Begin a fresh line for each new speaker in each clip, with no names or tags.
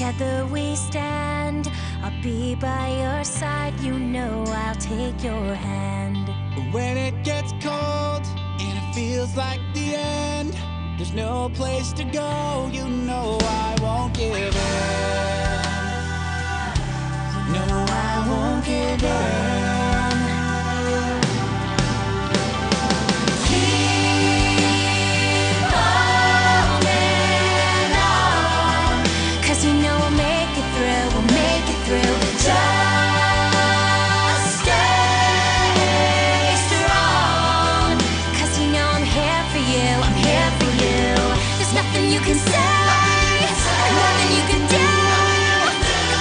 Together we stand, I'll be by your side. You know I'll take your hand.
When it gets cold and it feels like the end, there's no place to go, you know I won't give in. No, I won't give in.
You can say, nothing you can do.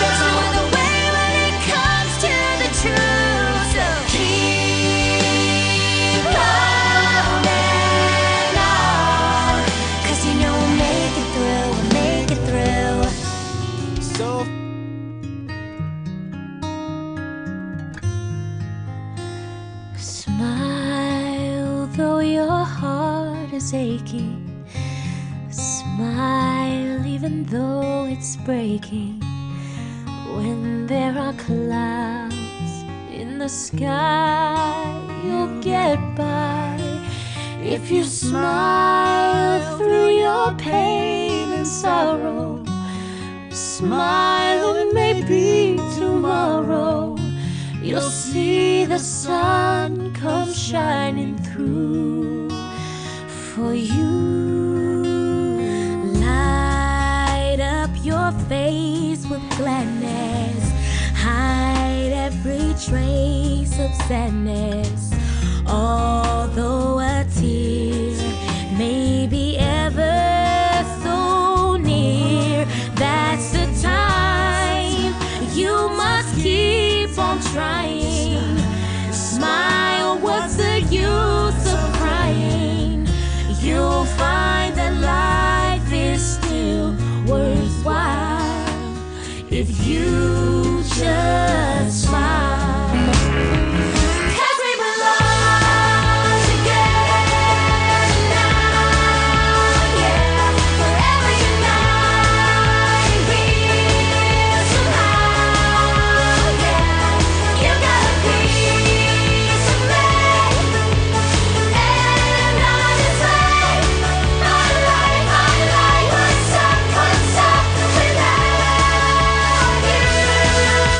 There's no other way when it comes to the truth. So keep holding on, 'cause you know we'll make it through, we'll make it through.
So
smile though your heart is aching. Smile even though it's breaking. When there are clouds in the sky, you'll get by. If you smile through your pain and sorrow, smile and maybe tomorrow you'll see the sun come shining through for you. Your face with gladness, hide every trace of sadness. Although a tear may be ever so near, that's the time you must keep on trying. Smile, what's the use of crying? You'll find that life is still worthwhile if you just